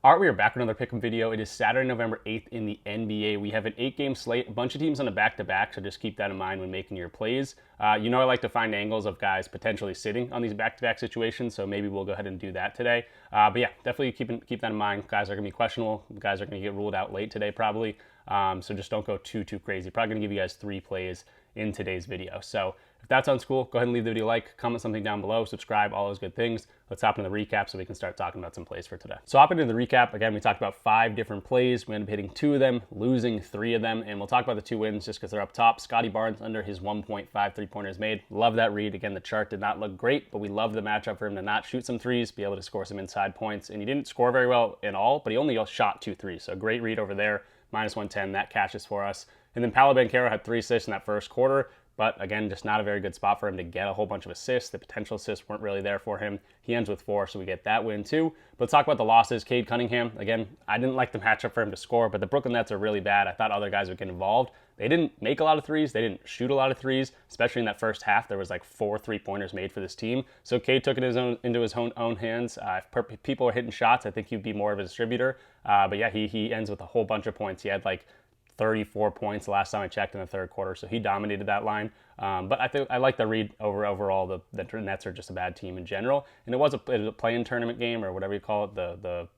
All right, we are back with another pick'em video. It is Saturday, November 8th in the NBA. We have an 8-game slate, a bunch of teams on a back-to-back, so just keep that in mind when making your plays. You know I like to find angles of guys potentially sitting on these back-to-back situations, so maybe we'll go ahead and do that today. But yeah, definitely keep that in mind. Guys are going to be questionable. Guys are going to get ruled out late today probably, so just don't go too crazy. Probably going to give you guys 3 plays in today's video. So if that sounds cool, go ahead and leave the video a like, comment something down below, subscribe, all those good things. Let's hop into the recap so we can start talking about some plays for today. So hopping into the recap, again, we talked about 5 different plays. We ended up hitting 2 of them, losing 3 of them, and we'll talk about the 2 wins just because they're up top. Scotty Barnes under his 1.5 3-pointers made. Love that read. Again, the chart did not look great, but we love the matchup for him to not shoot some threes, be able to score some inside points, and he didn't score very well in all, but he only shot 2 threes, so great read over there. Minus 110, that cashes for us. And then Paolo Banchero had 3 assists in that first quarter. But again, just not a very good spot for him to get a whole bunch of assists. The potential assists weren't really there for him. He ends with 4, so we get that win too. But let's talk about the losses. Cade Cunningham, again, I didn't like the matchup for him to score, but the Brooklyn Nets are really bad. I thought other guys would get involved. They didn't make a lot of threes. They didn't shoot a lot of threes, especially in that first half. There was like 4 3-pointers made for this team. So Cade took it into his own hands. If people are hitting shots, I think he'd be more of a distributor. But yeah, he ends with a whole bunch of points. He had like 34 points the last time I checked in the third quarter, so he dominated that line. But I like the read overall. The Nets are just a bad team in general, and it was a play-in tournament game or whatever you call it, the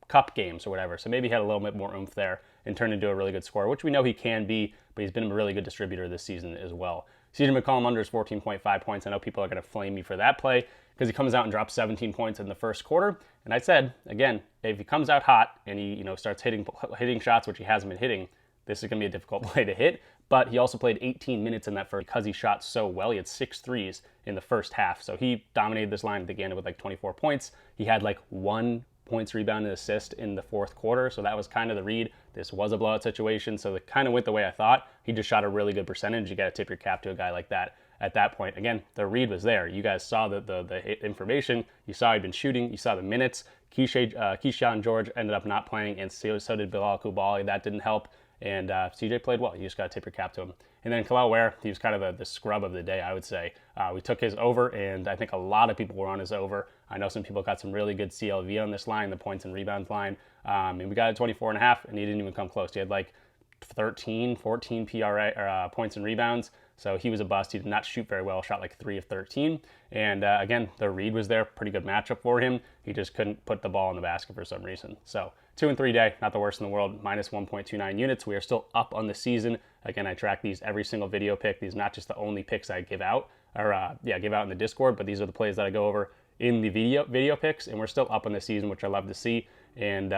cup games or whatever. So maybe he had a little bit more oomph there and turned into a really good scorer, which we know he can be, but he's been a really good distributor this season as well. CJ McCollum under is 14.5 points. I know people are going to flame me for that play because he comes out and drops 17 points in the first quarter. And I said, again, if he comes out hot and he starts hitting shots, which he hasn't been hitting, this is going to be a difficult play to hit. But he also played 18 minutes in that first because he shot so well. He had 6 threes in the first half. So he dominated this line at the end with like 24 points. He had like 1 points, rebound, and assist in the fourth quarter. So that was kind of the read. This was a blowout situation. So it kind of went the way I thought. He just shot a really good percentage. You got to tip your cap to a guy like that. At that point, again, the read was there. You guys saw the information. You saw he'd been shooting. You saw the minutes. Kyshawn George ended up not playing, and so did Bilal Coulibaly. That didn't help. And CJ played well. You just got to tip your cap to him. And then Kel'el Ware, he was kind of the scrub of the day, I would say. We took his over, and I think a lot of people were on his over. I know some people got some really good CLV on this line, the points and rebounds line. And we got a 24.5, and he didn't even come close. He had like 13, 14 PRA or points and rebounds. So he was a bust. He did not shoot very well, shot like 3 of 13. And again, the read was there, pretty good matchup for him. He just couldn't put the ball in the basket for some reason. So 2 and 3 day, not the worst in the world, minus 1.29 units. We are still up on the season. Again, I track these every single video pick. These are not just the only picks I give out, or give out in the Discord, but these are the plays that I go over in the video picks, and we're still up on the season, which I love to see. And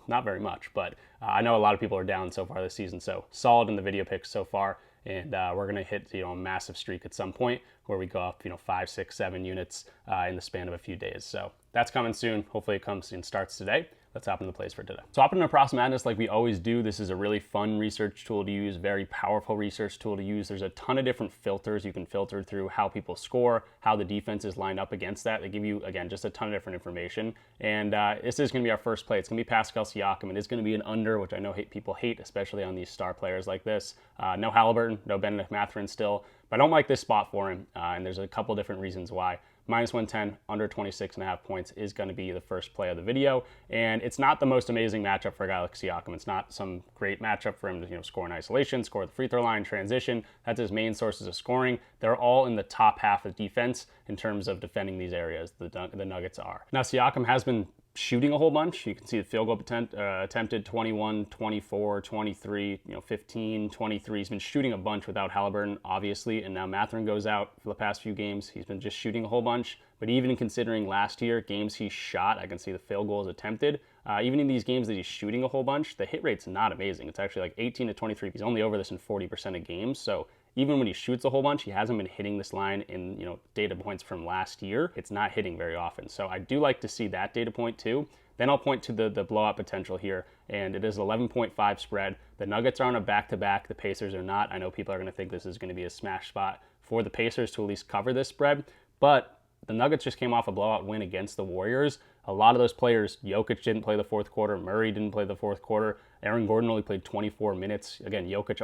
not very much, but I know a lot of people are down so far this season. So solid in the video picks so far. And we're going to hit a massive streak at some point where we go up 5, 6, 7 units in the span of a few days. So that's coming soon. Hopefully it comes and starts today. Let's hop into the plays for today. So hopping into Props Madness like we always do. This is a really fun research tool to use, very powerful research tool to use. There's a ton of different filters you can filter through how people score, how the defense is lined up against that. They give you, again, just a ton of different information. And this is going to be our first play. It's going to be Pascal Siakam. It is going to be an under, which I know people hate, especially on these star players like this. No Halliburton, no Bennedict Mathurin still. But I don't like this spot for him, and there's a couple different reasons why. Minus 110, under 26.5 points is going to be the first play of the video. And it's not the most amazing matchup for a guy like Siakam. It's not some great matchup for him to score in isolation, score at the free throw line, transition. That's his main sources of scoring. They're all in the top half of defense in terms of defending these areas. The Nuggets are. Now, Siakam has been shooting a whole bunch. You can see the field goal attempted 21, 24, 23, 15, 23. He's been shooting a bunch without Halliburton, obviously, and now Mathurin goes out for the past few games. He's been just shooting a whole bunch, but even considering last year, games he shot, I can see the field goals attempted. Even in these games that he's shooting a whole bunch, the hit rate's not amazing. It's actually like 18 to 23. He's only over this in 40% of games, so even when he shoots a whole bunch, he hasn't been hitting this line in data points from last year. It's not hitting very often. So I do like to see that data point too. Then I'll point to the blowout potential here, and it is 11.5 spread. The Nuggets are on a back-to-back. The Pacers are not. I know people are going to think this is going to be a smash spot for the Pacers to at least cover this spread, but the Nuggets just came off a blowout win against the Warriors. a lot of those players, Jokic didn't play the fourth quarter, Murray didn't play the fourth quarter, Aaron Gordon only played 24 minutes. Again, Jokic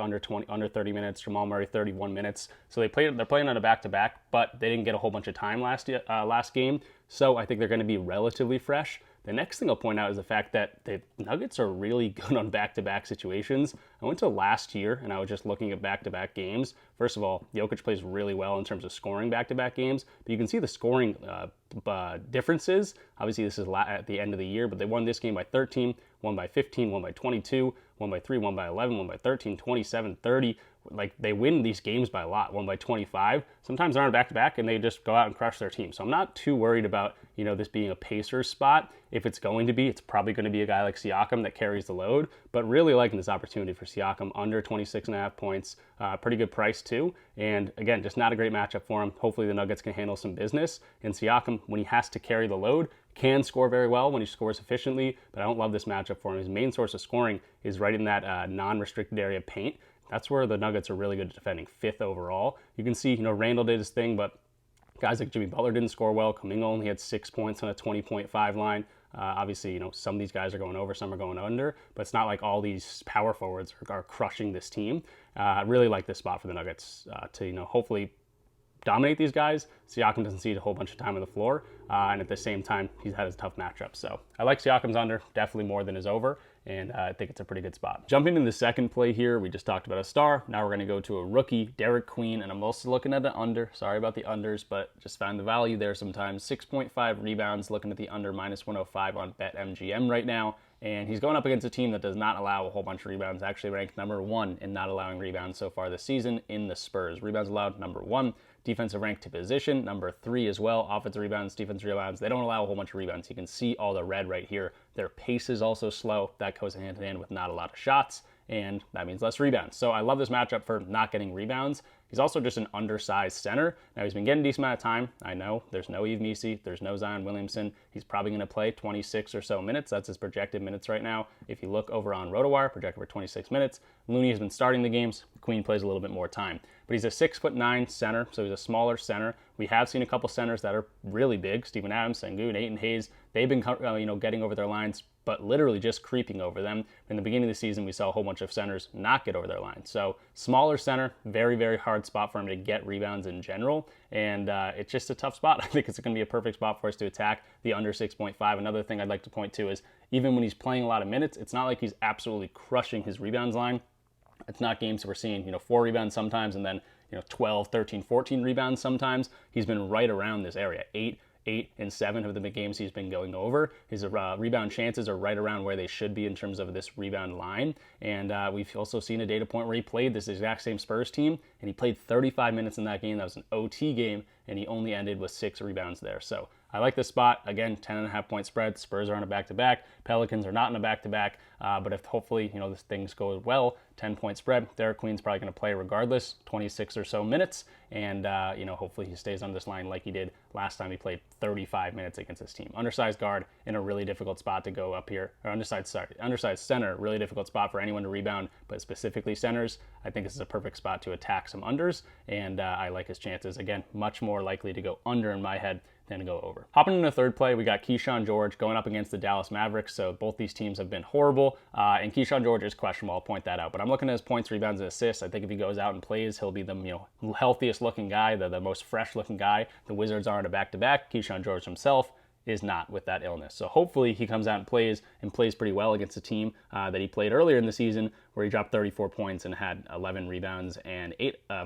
under 30 minutes, Jamal Murray 31 minutes. So they're playing on a back-to-back, but they didn't get a whole bunch of time last game. So I think they're going to be relatively fresh. The next thing I'll point out is the fact that the Nuggets are really good on back-to-back situations. I went to last year, and I was just looking at back-to-back games. First of all, Jokic plays really well in terms of scoring back-to-back games, but you can see the scoring differences. Obviously, this is at the end of the year, but they won this game by 13, won by 15, won by 22, won by 3, won by 11, won by 13, 27, 30. Like, they win these games by a lot, won by 25. Sometimes they're on back-to-back, and they just go out and crush their team. So I'm not too worried about, this being a Pacers spot. If it's going to be, it's probably going to be a guy like Siakam that carries the load, but really liking this opportunity for Siakam under 26.5 points. Pretty good price, too. And, again, just not a great matchup for him. Hopefully the Nuggets can handle some business. And Siakam, when he has to carry the load, can score very well when he scores efficiently, but I don't love this matchup for him. His main source of scoring is right in that non-restricted area paint. That's where the Nuggets are really good at defending, 5th overall. You can see, Randall did his thing, but guys like Jimmy Butler didn't score well. Kuminga only had 6 points on a 20.5 line. Obviously, some of these guys are going over, some are going under, but it's not like all these power forwards are crushing this team. I really like this spot for the Nuggets to, hopefully dominate these guys. Siakam doesn't see a whole bunch of time on the floor, and at the same time, he's had his tough matchup. So I like Siakam's under, definitely more than his over, and I think it's a pretty good spot. Jumping into the second play here, we just talked about a star. Now we're going to go to a rookie, Derek Queen, and I'm also looking at the under. Sorry about the unders, but just found the value there sometimes. 6.5 rebounds, looking at the under -105 on BetMGM right now. And he's going up against a team that does not allow a whole bunch of rebounds, actually ranked number 1 in not allowing rebounds so far this season in the Spurs. Rebounds allowed, number 1. Defensive rank to position, number 3 as well. Offensive rebounds, defensive rebounds. They don't allow a whole bunch of rebounds. You can see all the red right here. Their pace is also slow. That goes hand in hand with not a lot of shots, and that means less rebounds. So I love this matchup for not getting rebounds. He's also just an undersized center. Now, he's been getting a decent amount of time. I know there's no Yves Missi, there's no Zion Williamson. He's probably going to play 26 or so minutes. That's his projected minutes right now. If you look over on RotoWire, projected for 26 minutes. Looney has been starting the games. Queen plays a little bit more time. But he's a 6'9" center, so he's a smaller center. We have seen a couple centers that are really big. Steven Adams, Sengun, Ayton Hayes. They've been getting over their lines, but literally just creeping over them. In the beginning of the season, we saw a whole bunch of centers not get over their lines. So smaller center, very, very hard spot for him to get rebounds in general. And it's just a tough spot. I think it's going to be a perfect spot for us to attack the under 6.5. Another thing I'd like to point to is even when he's playing a lot of minutes, it's not like he's absolutely crushing his rebounds line. It's not games we're seeing, 4 rebounds sometimes and then, 12, 13, 14 rebounds sometimes. He's been right around this area, 8, and 7 of the big games he's been going over. His rebound chances are right around where they should be in terms of this rebound line. And we've also seen a data point where he played this exact same Spurs team, and he played 35 minutes in that game. That was an OT game, and he only ended with 6 rebounds there. So I like this spot. Again, 10.5 point spread. Spurs are on a back-to-back. Pelicans are not in a back-to-back. But if hopefully, this things go well, 10-point spread, Derek Queen's probably going to play regardless, 26 or so minutes. And, hopefully he stays on this line like he did last time he played 35 minutes against this team. Undersized guard in a really difficult spot to go up here. Or undersized center, really difficult spot for anyone to rebound, but specifically centers. I think this is a perfect spot to attack some unders. And I like his chances. Again, much more likely to go under in my head than go over. Hopping into the third play, we got Kyshawn George going up against the Dallas Mavericks. So both these teams have been horrible, and Kyshawn George is questionable. I'll point that out. But I'm looking at his points, rebounds, and assists. I think if he goes out and plays, he'll be the healthiest looking guy, the most fresh looking guy. The Wizards are on a back-to-back. Kyshawn George himself is not with that illness. So hopefully he comes out and plays pretty well against a team that he played earlier in the season where he dropped 34 points and had 11 rebounds and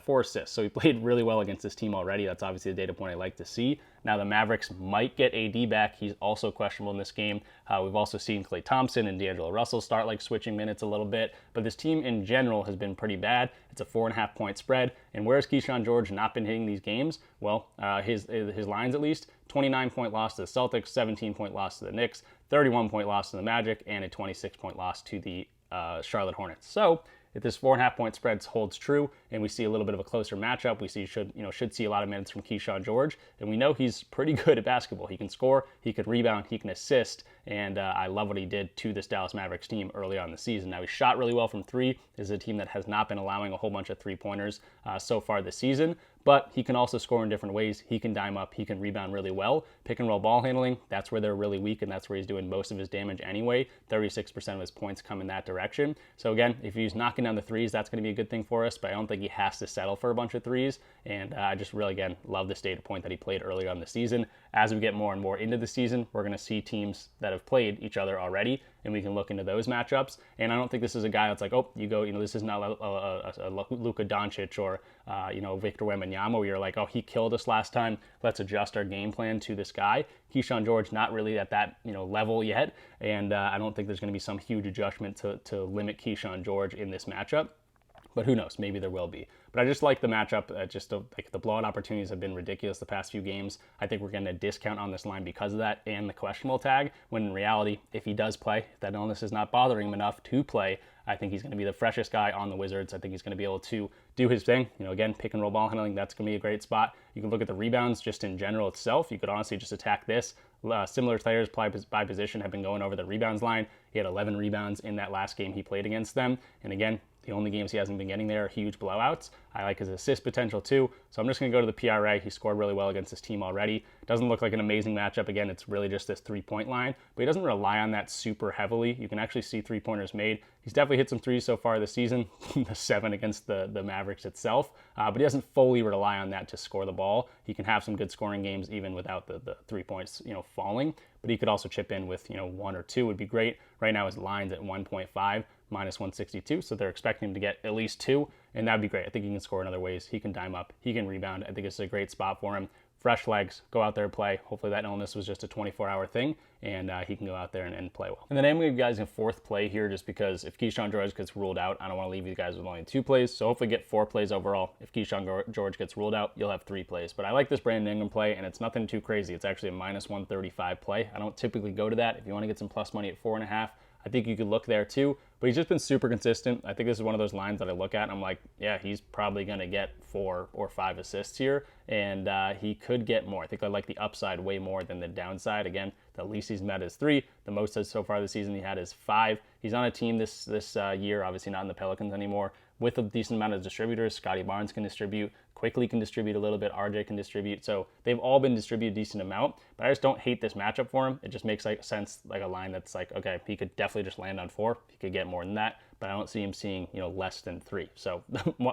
4 assists. So he played really well against this team already. That's obviously a data point I like to see. Now the Mavericks might get AD back. He's also questionable in this game. We've also seen Klay Thompson and D'Angelo Russell start switching minutes a little bit, but this team in general has been pretty bad. It's a 4.5 point spread. And where's Kyshawn George not been hitting these games? Well, his lines at least, 29-point loss to the Celtics, 17-point loss to the Knicks, 31-point loss to the Magic, and a 26-point loss to the Charlotte Hornets. So if this 4.5 point spread holds true and we see a little bit of a closer matchup, we should see a lot of minutes from Kyshawn George, and we know he's pretty good at basketball. He can score, he can rebound, he can assist, and I love what he did to this Dallas Mavericks team early on in the season. Now, he shot really well from 3. This is a team that has not been allowing a whole bunch of 3-pointers so far this season, but he can also score in different ways. He can dime up, he can rebound really well. Pick and roll ball handling, that's where they're really weak, and that's where he's doing most of his damage anyway. 36% of his points come in that direction. So again, if he's knocking down the threes, that's going to be a good thing for us, but I don't think he has to settle for a bunch of threes. And I just really, again, love this data point that he played earlier on the season. As we get more and more into the season, we're going to see teams that have played each other already, and we can look into those matchups. And I don't think this is a guy that's like, oh, you go, this is not a Luka Doncic or, Victor Wembanyama, where you're like, oh, he killed us last time, let's adjust our game plan to this guy. Kyshawn George, not really at that, level yet, and I don't think there's going to be some huge adjustment to limit Kyshawn George in this matchup. But who knows? Maybe there will be. But I just like the matchup. The blowout opportunities have been ridiculous the past few games. I think we're getting a discount on this line because of that and the questionable tag, when in reality, if he does play, if that illness is not bothering him enough to play, I think he's going to be the freshest guy on the Wizards. I think he's going to be able to do his thing. Again, pick and roll ball handling, that's going to be a great spot. You can look at the rebounds just in general itself. You could honestly just attack this. Similar players by position have been going over the rebounds line. He had 11 rebounds in that last game he played against them. And again, the only games he hasn't been getting there are huge blowouts. I like his assist potential too. So I'm just going to go to the PRA. He scored really well against his team already. Doesn't look like an amazing matchup. Again, it's really just this three-point line, but he doesn't rely on that super heavily. You can actually see three-pointers made. He's definitely hit some threes so far this season, the 7 against the Mavericks itself, but he doesn't fully rely on that to score the ball. He can have some good scoring games even without the 3 points, falling, but he could also chip in with, 1 or 2 would be great. Right now his line's at 1.5, minus 162, so they're expecting him to get at least 2, and that would be great. I think he can score in other ways. He can dime up, he can rebound. I think it's a great spot for him. Fresh legs, go out there and play. Hopefully that illness was just a 24-hour thing, and he can go out there and play well. And then I'm going to give you guys a 4th play here, just because if Kyshawn George gets ruled out, I don't want to leave you guys with only 2 plays, so hopefully get 4 plays overall. If Kyshawn George gets ruled out, you'll have 3 plays. But I like this Brandon Ingram play, and it's nothing too crazy. It's actually a minus 135 play. I don't typically go to that. If you want to get some plus money at 4.5, I think you could look there too, but he's just been super consistent. I think this is one of those lines that I look at and I'm like, yeah, he's probably going to get 4 or 5 assists here, and he could get more. I think I like the upside way more than the downside. Again, the least he's met is 3. The most so far this season he had is 5. He's on a team this year, obviously not in the Pelicans anymore, with a decent amount of distributors. Scotty Barnes can distribute, Quickly can distribute a little bit, RJ can distribute, so they've all been distributed a decent amount, but I just don't hate this matchup for him. It just makes sense, like a line that's like, okay, he could definitely just land on 4, he could get more than that, but I don't see him seeing, less than 3, so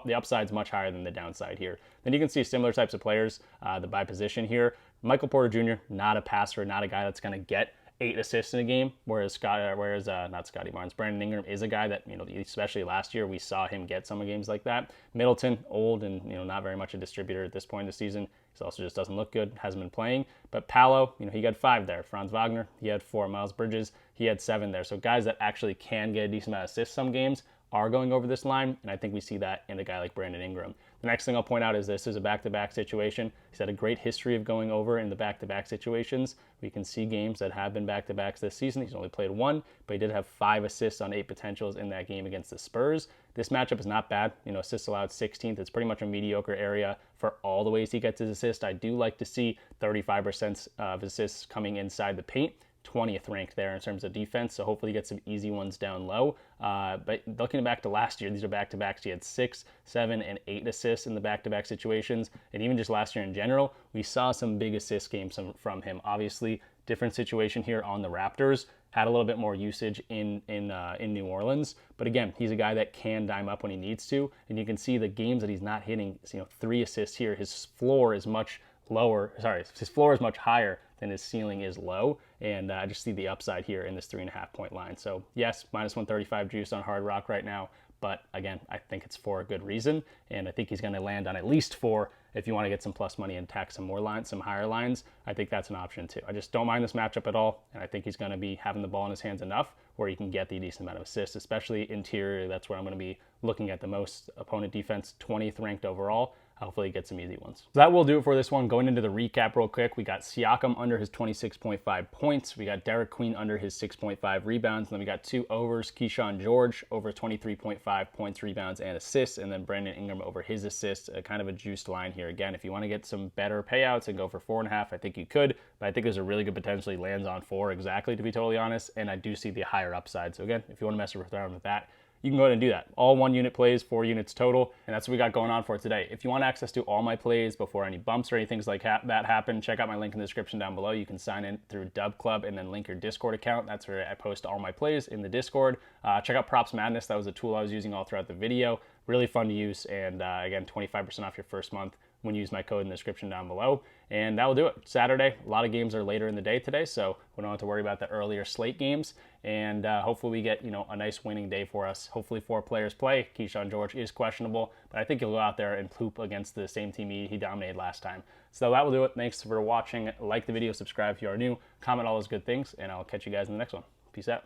the upside's much higher than the downside here. Then you can see similar types of players, the by position here. Michael Porter Jr., not a passer, not a guy that's going to get 8 assists in a game, whereas not Scotty Barnes, Brandon Ingram is a guy that, especially last year, we saw him get some games like that. Middleton, old and, not very much a distributor at this point in the season. He also just doesn't look good, hasn't been playing. But Paolo, he got 5 there. Franz Wagner, he had 4. Miles Bridges, he had 7 there. So guys that actually can get a decent amount of assists some games are going over this line, and I think we see that in a guy like Brandon Ingram. The next thing I'll point out is this is a back-to-back situation. He's had a great history of going over in the back-to-back situations. We can see games that have been back-to-backs this season. He's only played 1, but he did have 5 assists on 8 potentials in that game against the Spurs. This matchup is not bad. Assists allowed 16th. It's pretty much a mediocre area for all the ways he gets his assist. I do like to see 35% of assists coming inside the paint. 20th ranked there in terms of defense, so hopefully you get some easy ones down low. But looking back to last year, these are back-to-backs. He had 6, 7, and 8 assists in the back-to-back situations, and even just last year in general, we saw some big assist games from him. Obviously, different situation here on the Raptors. Had a little bit more usage in New Orleans, but again, he's a guy that can dime up when he needs to, and you can see the games that he's not hitting. 3 assists here. His floor is much higher than his ceiling is low, and I just see the upside here in this 3.5 point line. So yes, minus 135 juice on Hard Rock right now, but again, I think it's for a good reason, and I think he's going to land on at least 4 if you want to get some plus money and tack some more lines, some higher lines. I think that's an option too. I just don't mind this matchup at all, and I think he's going to be having the ball in his hands enough where he can get the decent amount of assists, especially interior. That's where I'm going to be looking at the most. Opponent defense, 20th ranked overall. Hopefully get some easy ones. So that will do it for this one. Going into the recap real quick, we got Siakam under his 26.5 points. We got Derek Queen under his 6.5 rebounds. And then we got 2 overs. Kyshawn George over 23.5 points, rebounds, and assists. And then Brandon Ingram over his assists. Kind of a juiced line here. Again, if you want to get some better payouts and go for 4.5, I think you could. But I think there's a really good potential he lands on 4 exactly, to be totally honest. And I do see the higher upside. So again, if you want to mess around with that, you can go ahead and do that. All 1 unit plays, 4 units total, and that's what we got going on for today. If you want access to all my plays before any bumps or anything like that happen, check out my link in the description down below. You can sign in through DubClub and then link your Discord account. That's where I post all my plays in the Discord. Check out Props Madness. That was a tool I was using all throughout the video. Really fun to use, and again, 25% off your first month when you use my code in the description down below. And that will do it. Saturday, a lot of games are later in the day today, so we don't have to worry about the earlier slate games. And hopefully we get, a nice winning day for us. Hopefully 4 players play. Kyshawn George is questionable, but I think he'll go out there and poop against the same team he dominated last time. So that will do it. Thanks for watching. Like the video, subscribe if you are new, comment all those good things, and I'll catch you guys in the next one. Peace out.